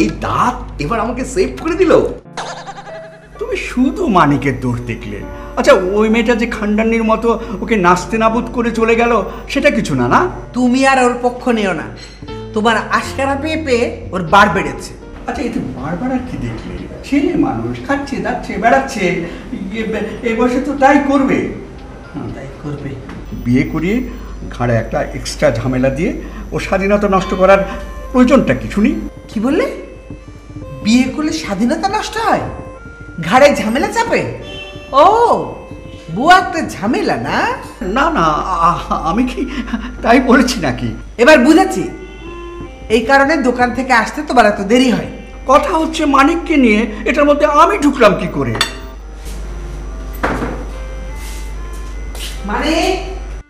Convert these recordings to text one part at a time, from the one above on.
এই দাঁত এবার আমাকে সেভ করে দিল। তুমি শুধু মানিকের দোষ দেখলে। আচ্ছা, ওই মেয়েটা যে খান্ডানির মতো ওকে নাস্তে নাবুদ করে চলে গেল, সেটা কিছু না? না, তুমি আর ওর পক্ষ নিও না। তোমার আশকারা পেয়ে পেয়ে ওর বার বেড়েছে। আচ্ছা, এতে বারবার আর কি দেখলে? ছেলে মানুষ, খাচ্ছে যাচ্ছে বেড়াচ্ছে, এই বয়সে তো তাই করবে। তাই করবে। বিয়ে করিয়ে ঘাড়ে একটা এক্সট্রা ঝামেলা দিয়ে ও স্বাধীনতা নষ্ট করার প্রয়োজনটা কিছু নেই। কি বললে? বিয়ে করলে স্বাধীনতা নষ্ট হয়? ঘাড়ে ঝামেলা চাপে? ও, বুয়া একটা ঝামেলা না? না না, আমি কি তাই বলেছি নাকি? এবার বুঝেছি এই কারণে দোকান থেকে আসতে তোমার এত দেরি হয়। কথা হচ্ছে মানিককে নিয়ে, এটার মধ্যে আমি ঢুকলাম কি করে? মানিক,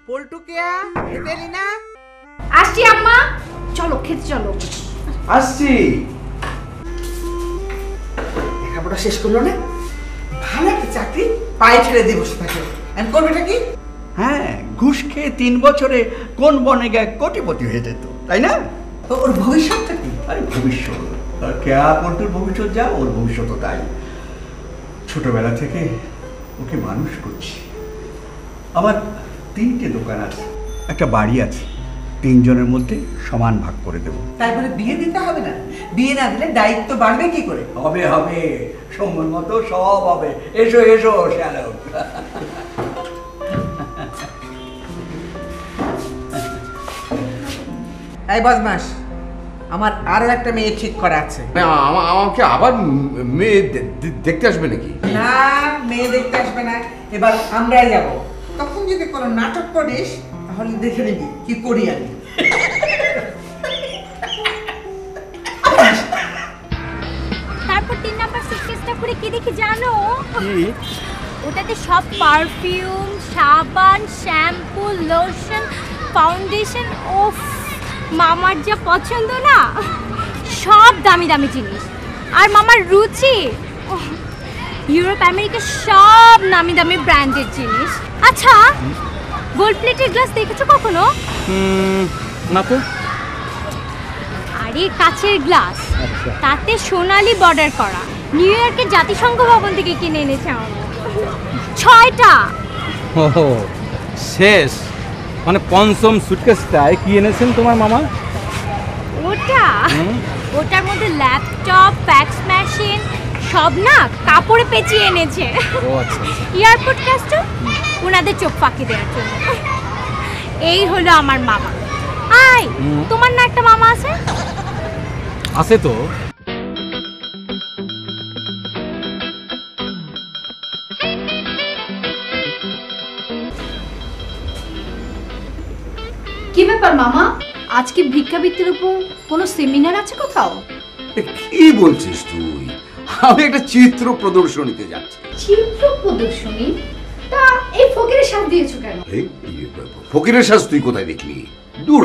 পল্টুকিয়া, খেতে এলি না? আসছি আম্মা, চলো খেতে চলো। আসছি। লেখাপড়া শেষ করলো না? ভালো একটা চাকরি পায়ে ছেড়ে দিয়ে বসে থাকে। আমি করবেটা কি? হ্যাঁ, ঘুষ খেয়ে 3 বছরে কোন বনে গিয়ে কোটিপতি হয়ে যেত, তাই না? তো ওর ভবিষ্যৎটা কি? আরে ভবিষ্যৎ কেয়া পল্টুর ভবিষ্যৎ যা, ওর ভবিষ্যৎ তাই। ছোটবেলা থেকে ওকে মানুষ করছি। আমার 3টে দোকান আছে, একটা বাড়ি আছে, 3 জনের মধ্যে সমান ভাগ করে দেব। তাই বলে বিয়ে দিতে হবে না? বিয়ে না দিলে দায়িত্ব বাড়বে কি করে? হবে হবে, সময় মতো সব হবে। এসো এসো শ্যালক। এই বদমাস, আমার আরো একটা মেয়ে ঠিক করা আছে। আমাকে আবার মেয়ে দেখতে আসবে নাকি? না, মেয়ে দেখতে আসবে না, এবার আমরাই যাব। তখন যদি কোনো নাটক করিস তাহলে দেখে নিবি কি করি আমি। তারপর 3 নাম্বার সুটকেসটা করে কি দেখি জানো? ওটাতে সব পারফিউম, সাবান, শ্যাম্পু, লোশন, ফাউন্ডেশন। ওফ, মামার যা পছন্দ না, সব দামি দামি জিনিস। আর মামার রুচি ইউরোপ আমেরিকা সব নামি দামি ব্র্যান্ডেড জিনিস। আচ্ছা, গোল্ড প্লেটের গ্লাস দেখেছো কখনো? না তো। আরে কাচের গ্লাস, তাতে সোনালি বর্ডার করা। নিউ ইয়র্কের জাতিসংঘ ভবন থেকে কিনে এনেছে আমার 6টা। ও শেষ, মানে পঞ্চম সুটকেসটায় কি এনেছেন তোমার মামা? ওটার মধ্যে ল্যাপটপ, ফ্যাক্স মেশিন সব না কাপড়ে পেঁচিয়ে এনেছে। ও আচ্ছা, এয়ারপোর্ট কাস্টম ওনাদের চোখ ফাঁকি দেওয়ার জন্য। এই হলো আমার মামা। আই, তোমার না একটা মামা আছে? আছে তো। কি ব্যাপার মামা, আজকে ভিক্ষাবৃত্তির উপর কোনো সেমিনার আছে কোথাও? কি বলছিস তুই? আমি একটা চিত্র প্রদর্শনীতে যাচ্ছি। চিত্র প্রদর্শনী? তা এই ফকিরের সাথ দিয়েছো কেন? ফকিরের সাজ তুই কোথায় দেখলি? দূর।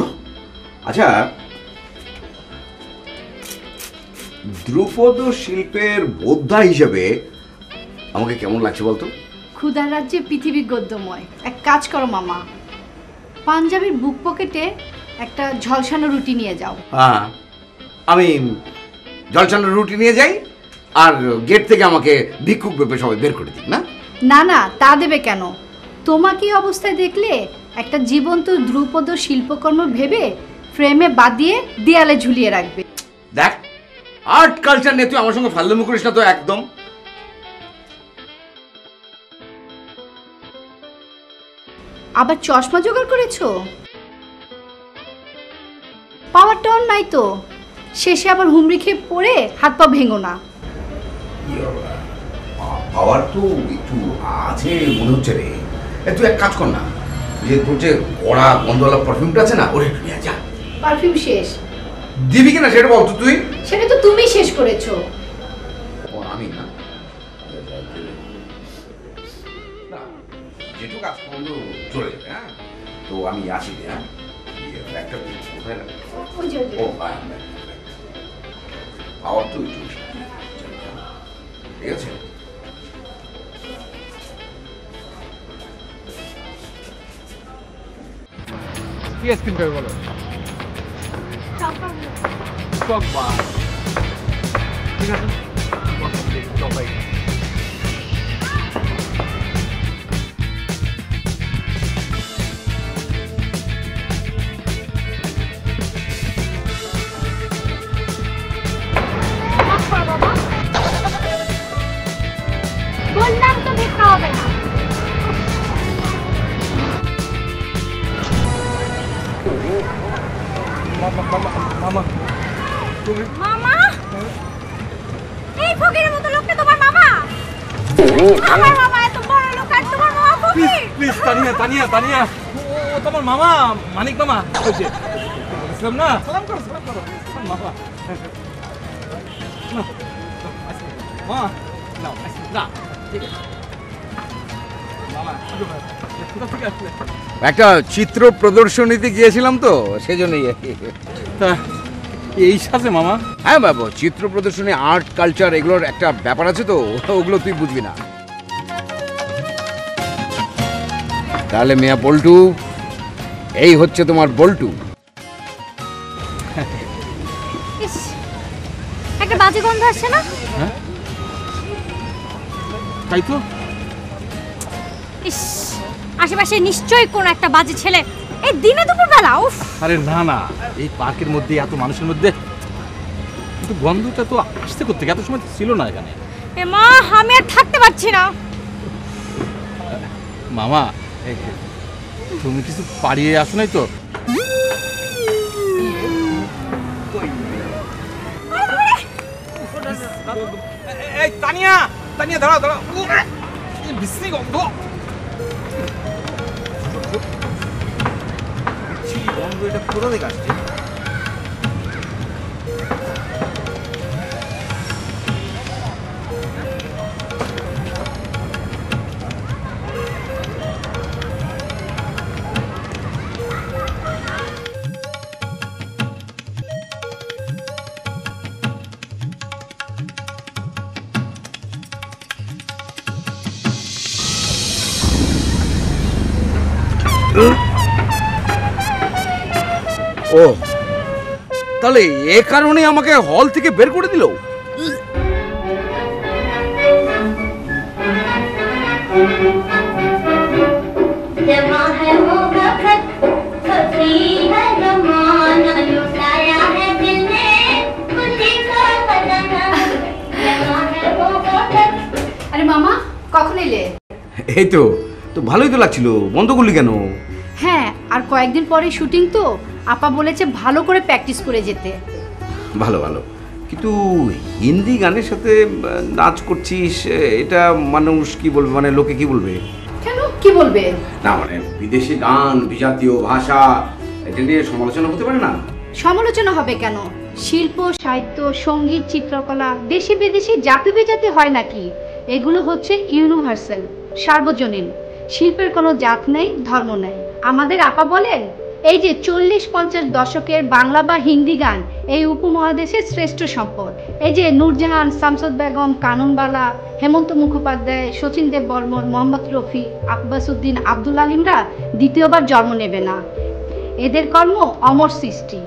আচ্ছা, ধ্রুপদ শিল্পের বোদ্ধা হিসেবে আমাকে কেমন লাগছে বলতো? ক্ষুধার রাজ্যে পৃথিবী গদ্যময়। এক কাজ করো মামা, পাঞ্জাবির বুক পকেটে একটা ঝলসানো রুটি নিয়ে যাও। হ্যাঁ, আমি জলছানো রুটি নিয়ে যাই আর গেট থেকে আমাকে ভিক্ষুক ভেবে সবাই বের করে দিক না? না না, তা দেবে কেন? তোমাকে এই অবস্থায় দেখলে একটা জীবন্ত ধ্রুপদ শিল্পকর্ম ভেবে ফ্রেমে বাঁধিয়ে দেয়ালে ঝুলিয়ে রাখবে। দেখ, আর্ট কালচার নিয়ে তুই আমার সঙ্গে ফালতুমি করিস না তো একদম। আবার চশমা জোগাড় করেছো? পাওয়ার টন নাই তো, শেষে আবার হুমড়ি খেয়ে পড়ে হাত পা ভেঙো না। পাওয়ার তো একটু আছে মনে হচ্ছে রে। তুই এক কাজ কর না, যে তোর যে কড়া গন্ধওয়ালা পারফিউমটা আছে না, ওরে একটু নিয়ে যা। পারফিউম শেষ। দিবি কিনা সেটা বল তো তুই। সেটা তো তুমি শেষ করেছো। আমি না, যেটুকু কাজ পর্যন্ত চলে যাবে। হ্যাঁ, তো আমি আসি। হ্যাঁ, একটা কোথায় না, ও পাওয়ার তো একটু ঠিক আছে। কি আইসক্রিম খাবে বলো? চকবার ঠিক আছে সবাই বললাম তো ভিক্ষা হবে না। মামা মামা, এই ফকিরের মতো লোকটা তোমার মামা? আমার মামা এত বড় লোক আর তোমার মামা ফকির? প্লিজ তানিয়া তানিয়া তানিয়া ও তোমার মামা মানিক মামা বলছে বলেছিলাম না সালাম করো মামা না মা নাও না ঠিক আছে মামা কোথা থেকে আসলে একটা চিত্র প্রদর্শনীতে গিয়েছিলাম তো সেজন্যই তা এই সাথে মামা হ্যাঁ বাবু, চিত্র প্রদর্শনী, আর্ট কালচার এগুলোর একটা ব্যাপার আছে তো, ওগুলো তুই বুঝবি না। তাহলে মিয়া বল্টু, এই হচ্ছে তোমার বল্টু। ইস, একটা বাজে গন্ধ আসছে না? হ্যাঁ তাই তো ইস, আশেপাশে নিশ্চয়ই কোন একটা বাজে ছেলে এই দিনে দুপুর বেলা। উফ, আরে না না এই পার্কের মধ্যে এত মানুষের মধ্যে কিন্তু গন্ধটা তো আসতে করতে এত সময় ছিল না এখানে। এ মা, আমি আর থাকতে পারছি না। মামা তুমি কিছু পাড়িয়ে আসো নাই তো? এই তানিয়া তানিয়া দাঁড়াও দাঁড়াও, বিশ্রী গন্ধ, গন্ধ এটা কোথা থেকে আসছে? ও তাহলে এ কারণে আমাকে হল থেকে বের করে দিল। जवां है वो वक्त खुशी है ज़माना लुटाया है दिल ने खुशी का खजाना जवां है वो वक्त। আরে মামা, কখন এলে? এই তো তো ভালোই তো লাগছিল, বন্ধ করলি কেন? হ্যাঁ, আর কয়েকদিন পরে শুটিং তো, আপা বলেছে ভালো করে প্র্যাকটিস করে যেতে। ভালো ভালো, কিন্তু হিন্দি গানের সাথে নাচ করছিস, এটা মানুষ কি বলবে, মানে লোকে কি বলবে? কেন, কি বলবে? না মানে বিদেশি গান, বিজাতীয় ভাষা, এটা নিয়ে সমালোচনা হতে পারে না? সমালোচনা হবে কেন? শিল্প, সাহিত্য, সঙ্গীত, চিত্রকলা দেশি বিদেশি জাতি বিজাতি হয় নাকি? এগুলো হচ্ছে ইউনিভার্সাল, সার্বজনীন। শিল্পের কোনো জাত নেই, ধর্ম নেই। আমাদের আপা বলেন এই যে 40-50 দশকের বাংলা বা হিন্দি গান এই উপমহাদেশের শ্রেষ্ঠ সম্পদ। এই যে নূরজাহান, শামসুদ বেগম, কানুনবালা, হেমন্ত মুখোপাধ্যায়, শচীন দেব বর্মন, মোহাম্মদ রফি, আব্বাসউদ্দিন, আব্দুল আলিমরা দ্বিতীয়বার জন্ম নেবে না। এদের কর্ম অমর সৃষ্টি,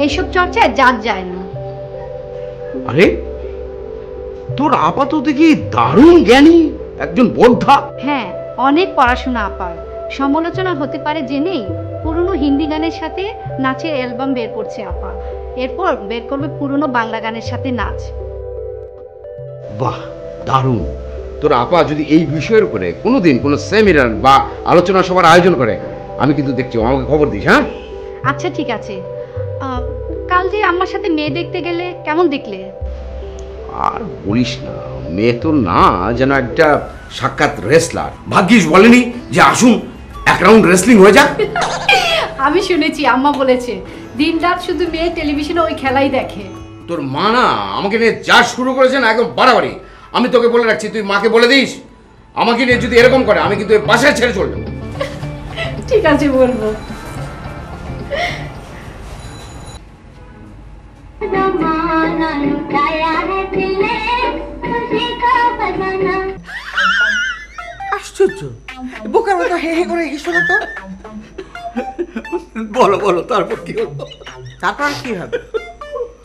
এইসব চর্চায় জাত যায় না। আরে তোর আপাতত দেখি দারুণ জ্ঞানী একজন বোদ্ধা। হ্যাঁ, অনেক পড়াশোনা আপার। সমালোচনা হতে পারে জেনেই পুরনো হিন্দি গানের সাথে নাচের অ্যালবাম বের করছে আপা। এরপর বের করবে পুরনো বাংলা গানের সাথে নাচ। বাহ, দারুণ। তোর আপা যদি এই বিষয়ের উপরে কোনোদিন কোনো সেমিনার বা আলোচনা সভার আয়োজন করে, আমি কিন্তু দেখছি, আমাকে খবর দিস। হ্যাঁ আচ্ছা ঠিক আছে। কাল যে আমার সাথে মেয়ে দেখতে গেলে, কেমন দেখলে? আর বলিস না, মেয়ে তো না, যেন একটা সাক্ষাৎ রেসলার। ভাগ্যিস বলেনি যে আসুন এক রাউন্ড রেসলিং হয়ে যাক। আমি শুনেছি, আম্মা বলেছে দিন রাত শুধু মেয়ে টেলিভিশনে ওই খেলাই দেখে। তোর মা না আমাকে নিয়ে যা শুরু করেছে না, একদম বাড়াবাড়ি। আমি তোকে বলে রাখছি, তুই মাকে বলে দিস আমাকে নিয়ে যদি এরকম করে আমি কিন্তু বাসায় ছেড়ে চলে যাবো। ঠিক আছে, বলবো। ज़माना लुटाया है दिल ने खुशी का खजाना। আশ্চর্য, বোকার মতো হে হে করে এসো না তো। বলো বলো, তারপর কি হলো? তারপর কি হবে?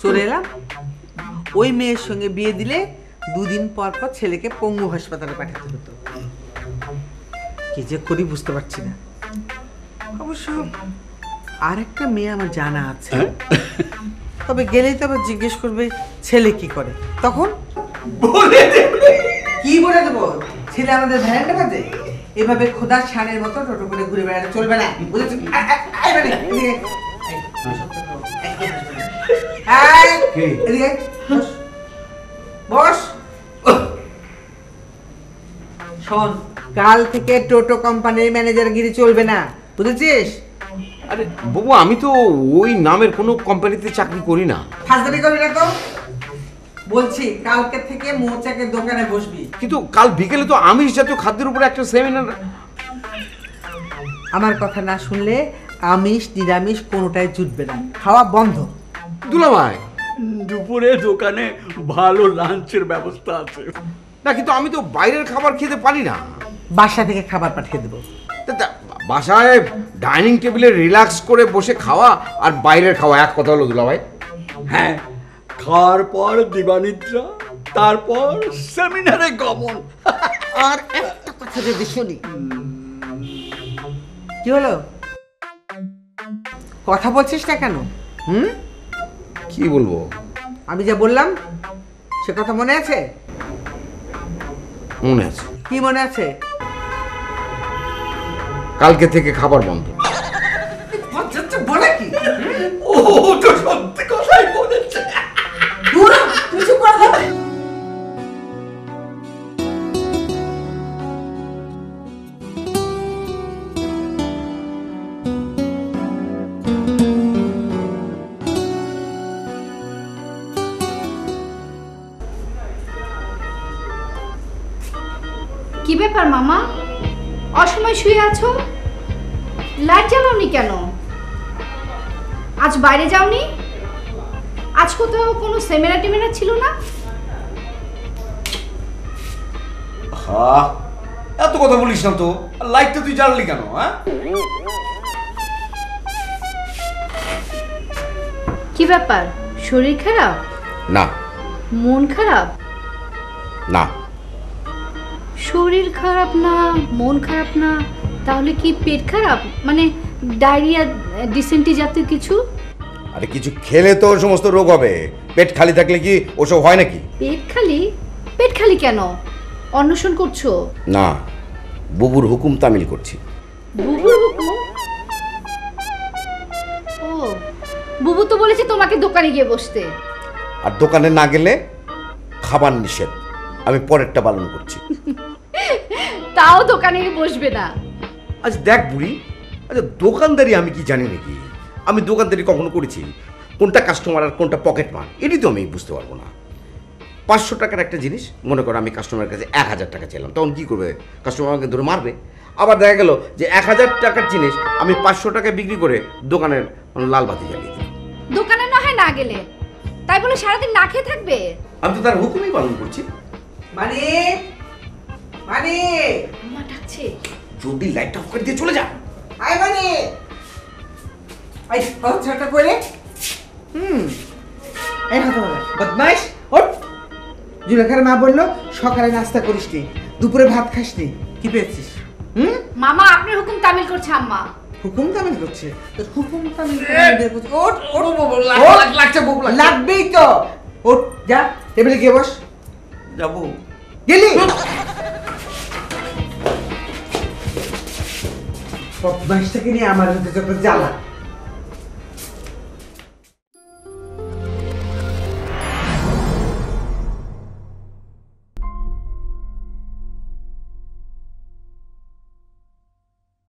চলে এলাম, ওই মেয়ের সঙ্গে বিয়ে দিলে দুদিন পর পর ছেলেকে পঙ্গু হাসপাতালে পাঠাতে হতো। কি যে করি বুঝতে পারছি না। অবশ্য আর একটা মেয়ে আমার জানা আছে, তবে গেলেই তো আবার জিজ্ঞেস করবে ছেলে কি করে, তখন কি বলে দেবো? ছেলে আমাদের ভ্যানটা বাজে, এভাবে খোদার ছানের মতো টোটো করে ঘুরে বেড়াতে চলবে না, বুঝেছো? বস, শোন, কাল থেকে টোটো কোম্পানির ম্যানেজারগিরি চলবে না, বুঝেছিস? আরে বাবু, আমি তো ওই নামের কোনো কোম্পানিতে চাকরি করি না। ফাজলামি করবি না তো, বলছি কালকে থেকে মৌচাকের দোকানে বসবি। কিন্তু কাল বিকেলে তো আমিষ জাতীয় খাদ্যের উপর একটা সেমিনার। আমার কথা না শুনলে আমিষ নিরামিষ কোনোটাই জুটবে না, খাওয়া বন্ধ। দুলাভাই, দুপুরে দোকানে ভালো লাঞ্চের ব্যবস্থা আছে। না কিন্তু আমি তো বাইরের খাবার খেতে পারি না। বাসা থেকে খাবার পাঠিয়ে দেবো। বাসায় ডাইনিং টেবিলে রিল্যাক্স করে বসে খাওয়া আর বাইরের খাওয়া এক কথা হলো দুলাভাই? হ্যাঁ, খাওয়ার পর দিবানিদ্রা, তারপর সেমিনারে গমন। আর একটা কথা যদি শুনি। কি হলো, কথা বলছিস না কেন? কি বলবো? আমি যা বললাম সে কথা মনে আছে? মনে আছে। কি মনে আছে? কালকে থেকে খাবার বন্ধ। বলে কি? ও তো সত্যি কথাই বলেছে। তুই চুপ করে থাক। কি ব্যাপার মামা, অসময় শুয়ে আছো? লাইট জ্বালাওনি কেন? আজ বাইরে যাওনি? আজ কোথাও কোনো সেমিনার টেমিনার ছিল না? হ্যাঁ, এত কথা বলিস না তো। লাইটটা তুই জ্বাললি কেন? হ্যাঁ, কি ব্যাপার, শরীর খারাপ? না। মন খারাপ? না। শরীর খারাপ না, মন খারাপ না, তাহলে কি পেট খারাপ? মানে ডায়রিয়া, ডিসেন্টি জাতীয় কিছু? আরে কিছু খেলে তো সমস্ত রোগ হবে। পেট খালি থাকলে কি ওসব হয় নাকি? পেট খালি? পেট খালি কেন? অন্বেষণ করছো? না, বুবুর হুকুম তামিল করছি। বুবুর হুকুম? ও, বুবু তো বলেছে তোমাকে দোকানে গিয়ে বসতে। আর দোকানে না গেলে খাবার নিষেধ। আমি পরেরটা পালন করছি। তাও দোকানে গিয়ে বসবে না? আচ্ছা দেখ বুড়ি, আচ্ছা দোকানদারি আমি কি জানি নাকি? আমি দোকানদারি কখনো করেছি? কোনটা কাস্টমার আর কোনটা পকেট মার, এটি তো আমি বুঝতে পারবো না। 500 টাকার একটা জিনিস মনে করো আমি কাস্টমারের কাছে 1000 টাকা চাইলাম, তখন কি করবে? কাস্টমার আমাকে ধরে মারবে। আবার দেখা গেল যে 1000 টাকার জিনিস আমি 500 টাকায় বিক্রি করে দোকানের লাল বাতি জ্বালিয়ে দিই। দোকানে না হয় না গেলে, তাই বলে সারাদিন না খেয়ে থাকবে? আমি তো তার হুকুমই পালন করছি। মানে মানে মা ডাকছে। যদি লাইটটা অফ করে দিয়ে চলে যা। আই মানে আই কথা কইলে এই হাত ধরে বদমাইশ। ওঠ, জুলেখার মা বললো সকালে নাস্তা করিসনি, দুপুরে ভাত খাসনি, কি পেয়েছিস? মামা আপনার হুকুম তামিল করছে আম্মা। হুকুম তামিল করছে? তোর হুকুম তামিল করে ওঠ ওঠ, লাগছে বুক লাগছে। লাগবেই তো। ওঠ, যা টেবিলে গিয়ে বস। যাবো। গেলি বদমাইশটাকে নিয়ে আমার যত জ্বালা।